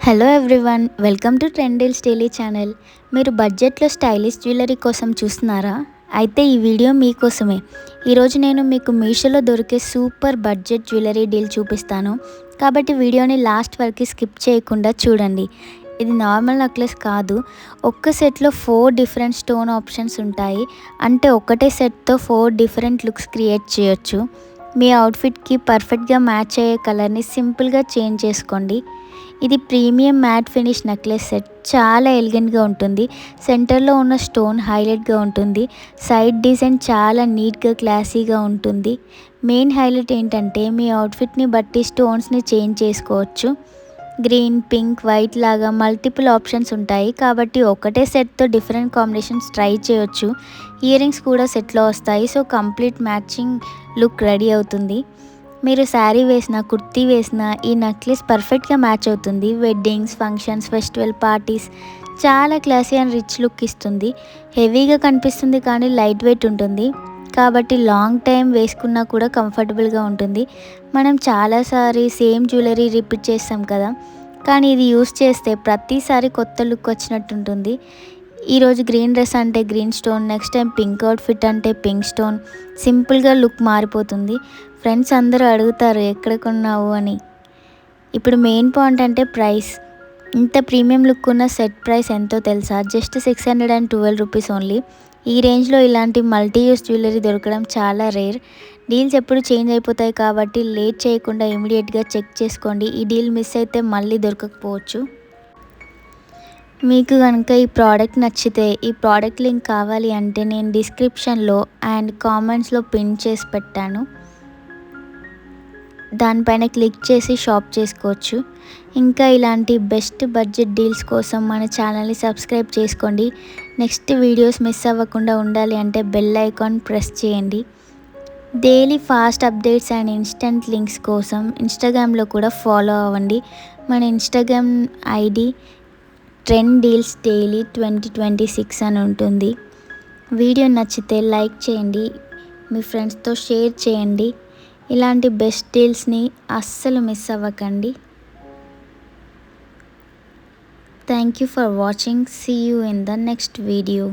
Hello everyone, welcome to ట్రెండిల్స్ daily channel. మీరు బడ్జెట్లో స్టైలిష్ జ్యువెలరీ కోసం చూస్తున్నారా? అయితే ఈ వీడియో మీకోసమే. ఈరోజు నేను మీకు మీషోలో దొరికే సూపర్ బడ్జెట్ జ్యువెలరీ డీల్ చూపిస్తాను. కాబట్టి వీడియోని లాస్ట్ వరకు స్కిప్ చేయకుండా చూడండి. ఇది నార్మల్ నెక్లెస్ కాదు. ఒక్క సెట్లో 4 డిఫరెంట్ స్టోన్ ఆప్షన్స్ ఉంటాయి. అంటే ఒకటే సెట్తో 4 డిఫరెంట్ లుక్స్ క్రియేట్ చేయొచ్చు. మీ అవుట్ఫిట్కి పర్ఫెక్ట్గా మ్యాచ్ అయ్యే కలర్ని సింపుల్గా చేంజ్ చేసుకోండి. ఇది premium matte finish necklace set. చాలా ఎలిగెంట్గా ఉంటుంది. సెంటర్లో ఉన్న స్టోన్ హైలైట్గా ఉంటుంది. సైడ్ డిజైన్ చాలా నీట్గా క్లాసీగా ఉంటుంది. మెయిన్ హైలైట్ ఏంటంటే మీ అవుట్ఫిట్ని బట్టి స్టోన్స్ని చేంజ్ చేసుకోవచ్చు. గ్రీన్, పింక్, వైట్ లాగా మల్టిపుల్ ఆప్షన్స్ ఉంటాయి. కాబట్టి ఒకటే సెట్తో డిఫరెంట్ కాంబినేషన్స్ ట్రై చేయొచ్చు. ఇయర్ రింగ్స్ కూడా సెట్లో వస్తాయి. So complete matching look ready అవుతుంది. మీరు శారీ వేసిన, కుర్తీ వేసిన ఈ నెక్లెస్ పర్ఫెక్ట్గా మ్యాచ్ అవుతుంది. వెడ్డింగ్స్, ఫంక్షన్స్, ఫెస్టివల్ పార్టీస్ చాలా క్లాసీ అండ్ రిచ్ లుక్ ఇస్తుంది. హెవీగా కనిపిస్తుంది కానీ లైట్ వెయిట్ ఉంటుంది. కాబట్టి లాంగ్ టైం వేసుకున్నా కూడా కంఫర్టబుల్గా ఉంటుంది. మనం చాలాసారి సేమ్ జ్యువెలరీ రిపీట్ చేస్తాం కదా, కానీ ఇది యూస్ చేస్తే ప్రతిసారి కొత్త లుక్ వచ్చినట్టు ఉంటుంది. ఈరోజు గ్రీన్ డ్రెస్ అంటే green stone, next time pink outfit అంటే పింక్ స్టోన్. సింపుల్గా లుక్ మారిపోతుంది. ఫ్రెండ్స్ అందరూ అడుగుతారు ఎక్కడ కొన్నావు అని. ఇప్పుడు మెయిన్ పాయింట్ అంటే ప్రైస్. ఇంత ప్రీమియం లుక్ ఉన్న సెట్ ప్రైస్ ఎంతో తెలుసా? Just 612 rupees only. ఈ రేంజ్లో ఇలాంటి మల్టీ యూస్ జ్యువెలరీ దొరకడం చాలా రేర్. డీల్స్ ఎప్పుడు చేంజ్ అయిపోతాయి కాబట్టి లేట్ చేయకుండా ఇమీడియట్గా చెక్ చేసుకోండి. ఈ డీల్ మిస్ అయితే మళ్ళీ దొరకకపోవచ్చు. మీకు కనుక ఈ ప్రోడక్ట్ నచ్చితే ఈ ప్రోడక్ట్ లింక్ కావాలి అంటే నేను డిస్క్రిప్షన్లో అండ్ కామెంట్స్లో పిన్ చేసి పెట్టాను. దానిపైన క్లిక్ చేసి షాప్ చేసుకోవచ్చు. ఇంకా ఇలాంటి బెస్ట్ బడ్జెట్ డీల్స్ కోసం మన ఛానల్ని సబ్స్క్రైబ్ చేసుకోండి. నెక్స్ట్ వీడియోస్ మిస్ అవ్వకుండా ఉండాలి అంటే బెల్ ఐకాన్ ప్రెస్ చేయండి. Daily fast updates and instant links కోసం ఇన్స్టాగ్రామ్లో కూడా ఫాలో అవ్వండి. మన Instagram ID trend deals daily 2026 అని ఉంటుంది. వీడియో నచ్చితే లైక్ చేయండి, మీ ఫ్రెండ్స్తో షేర్ చేయండి. ఇలాంటి బెస్ట్ డీల్స్ని అస్సలు మిస్ అవ్వకండి. Thank you for watching. See you in the next video.